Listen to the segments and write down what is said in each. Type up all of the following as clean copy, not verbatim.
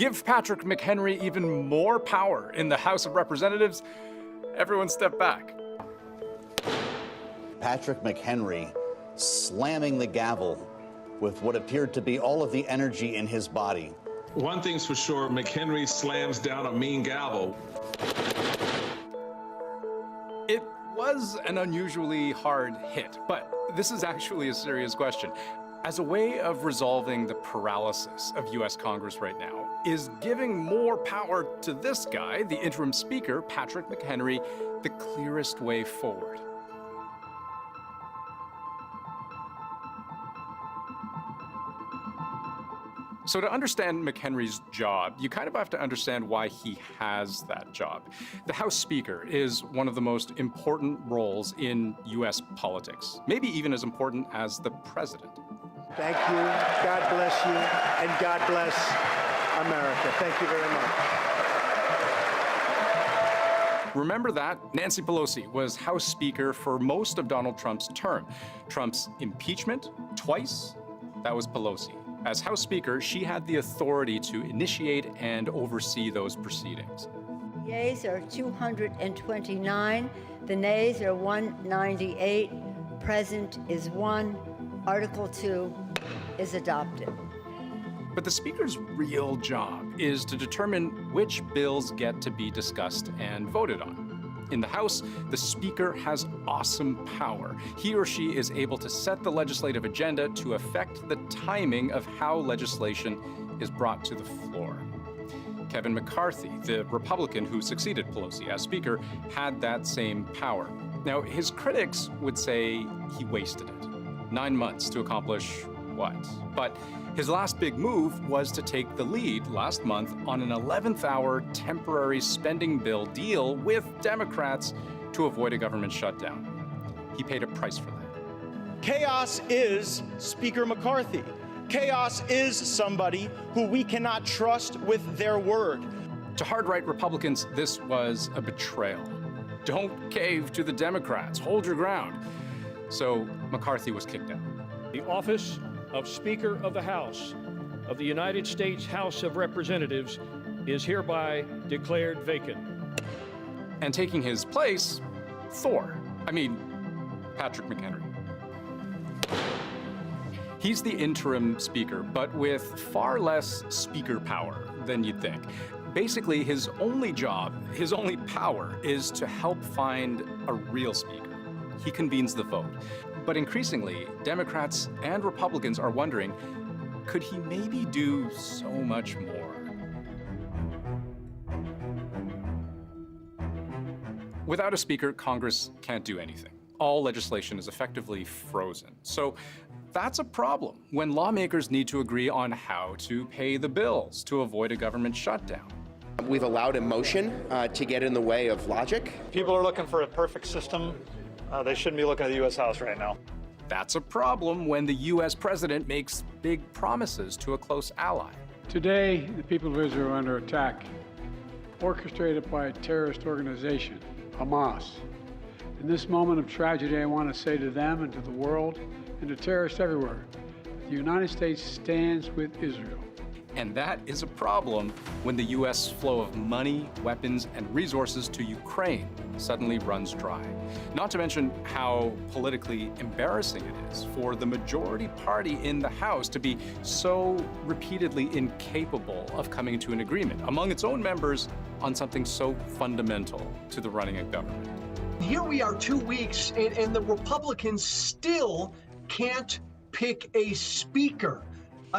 give Patrick McHenry even more power in the House of Representatives, everyone step back. Patrick McHenry slamming the gavel with what appeared to be all of the energy in his body. One thing's for sure, McHenry slams down a mean gavel. It was an unusually hard hit, but this is actually a serious question. As a way of resolving the paralysis of U.S. Congress right now, is giving more power to this guy, the interim speaker, Patrick McHenry, the clearest way forward? So to understand McHenry's job, you kind of have to understand why he has that job. The House Speaker is one of the most important roles in U.S. politics, maybe even as important as the president. Thank you, God bless you, and God bless America. Thank you very much. Remember that Nancy Pelosi was House Speaker for most of Donald Trump's term. Trump's impeachment, twice, that was Pelosi. As House Speaker, she had the authority to initiate and oversee those proceedings. The yeas are 229, the nays are 198, present is 1, Article 2 is adopted. But the Speaker's real job is to determine which bills get to be discussed and voted on. In the House, the Speaker has awesome power. He or she is able to set the legislative agenda to affect the timing of how legislation is brought to the floor. Kevin McCarthy, the Republican who succeeded Pelosi as Speaker, had that same power. Now, his critics would say he wasted it. 9 months to accomplish what? But his last big move was to take the lead last month on an 11th-hour temporary spending bill deal with Democrats to avoid a government shutdown. He paid a price for that. Chaos is Speaker McCarthy. Chaos is somebody who we cannot trust with their word. To hard-right Republicans, this was a betrayal. Don't cave to the Democrats. Hold your ground. So McCarthy was kicked out. The office of Speaker of the House of the United States House of Representatives is hereby declared vacant. And taking his place, Patrick McHenry. He's the interim speaker, but with far less speaker power than you'd think. Basically, his only job, his only power, is to help find a real speaker. He convenes the vote. But increasingly, Democrats and Republicans are wondering, could he maybe do so much more? Without a speaker, Congress can't do anything. All legislation is effectively frozen. So that's a problem when lawmakers need to agree on how to pay the bills to avoid a government shutdown. We've allowed emotion to get in the way of logic. People are looking for a perfect system. They shouldn't be looking at the U.S. House right now. That's a problem when the U.S. president makes big promises to a close ally. Today, the people of Israel are under attack, orchestrated by a terrorist organization, Hamas. In this moment of tragedy, I want to say to them and to the world and to terrorists everywhere, that the United States stands with Israel. And that is a problem when the U.S. flow of money, weapons, and resources to Ukraine suddenly runs dry. Not to mention how politically embarrassing it is for the majority party in the House to be so repeatedly incapable of coming to an agreement among its own members on something so fundamental to the running of government. Here we are 2 weeks, and the Republicans still can't pick a speaker.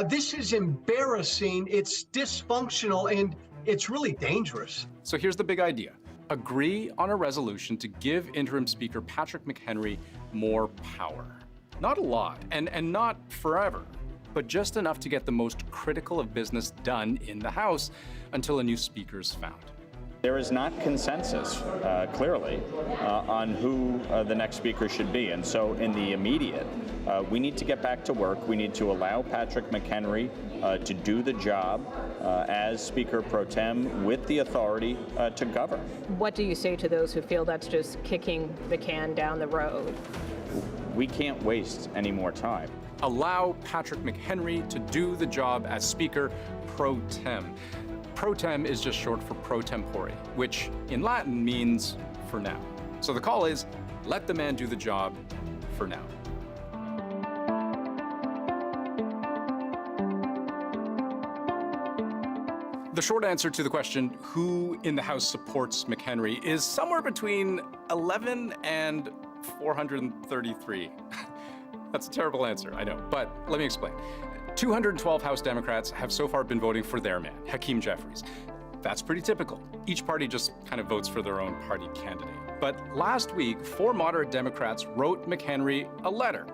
This is embarrassing, it's dysfunctional, and it's really dangerous. So here's the big idea. Agree on a resolution to give interim Speaker Patrick McHenry more power. Not a lot, and not forever, but just enough to get the most critical of business done in the House until a new speaker is found. There is not consensus, clearly, on who the next speaker should be. And so in the immediate, we need to get back to work. We need to allow Patrick McHenry to do the job as Speaker pro tem with the authority to govern. What do you say to those who feel that's just kicking the can down the road? We can't waste any more time. Allow Patrick McHenry to do the job as Speaker pro tem. Pro tem is just short for pro tempore, which in Latin means for now. So the call is, let the man do the job for now. The short answer to the question, who in the House supports McHenry, is somewhere between 11 and 433. That's a terrible answer, I know, but let me explain. 212 House Democrats have so far been voting for their man, Hakeem Jeffries. That's pretty typical. Each party just kind of votes for their own party candidate. But last week, 4 moderate Democrats wrote McHenry a letter.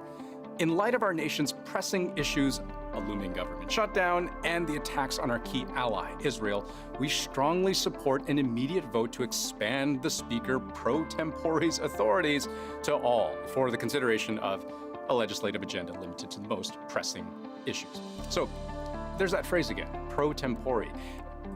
In light of our nation's pressing issues, a looming government shutdown, and the attacks on our key ally, Israel, we strongly support an immediate vote to expand the Speaker pro tempore's authorities to all for the consideration of a legislative agenda limited to the most pressing issues. So there's that phrase again, pro tempore.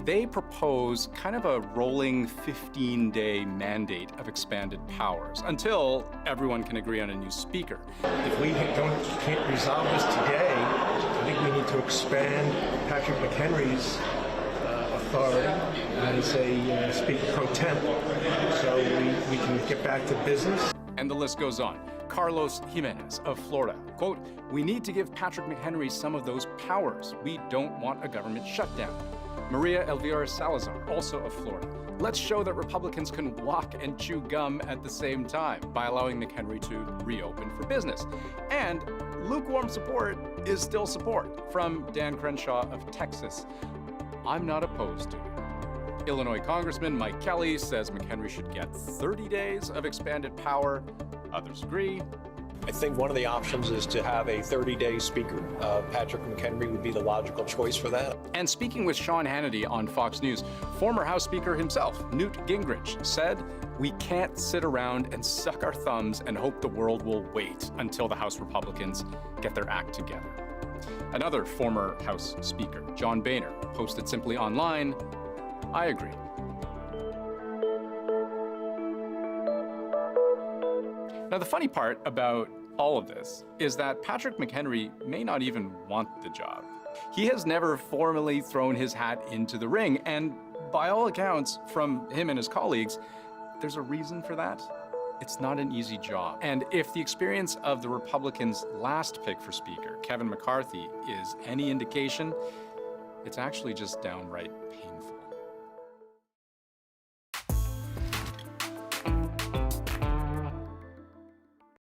They propose kind of a rolling 15-day mandate of expanded powers until everyone can agree on a new speaker. If we can't resolve this today, I think we need to expand Patrick McHenry's authority as a Speaker pro tem, so we can get back to business. And the list goes on. Carlos Jimenez of Florida, quote, "We need to give Patrick McHenry some of those powers. We don't want a government shutdown." Maria Elvira Salazar, also of Florida, "Let's show that Republicans can walk and chew gum at the same time by allowing McHenry to reopen for business." And lukewarm support is still support from Dan Crenshaw of Texas. "I'm not opposed to it." Illinois Congressman Mike Kelly says McHenry should get 30 days of expanded power. Others agree. I think one of the options is to have a 30-day speaker. Patrick McHenry would be the logical choice for that. And speaking with Sean Hannity on Fox News, former House Speaker himself, Newt Gingrich, said, "We can't sit around and suck our thumbs and hope the world will wait until the House Republicans get their act together." Another former House Speaker, John Boehner, posted simply online, "I agree." Now, the funny part about all of this is that Patrick McHenry may not even want the job. He has never formally thrown his hat into the ring, and by all accounts, from him and his colleagues, there's a reason for that. It's not an easy job. And if the experience of the Republicans' last pick for Speaker, Kevin McCarthy, is any indication, it's actually just downright painful.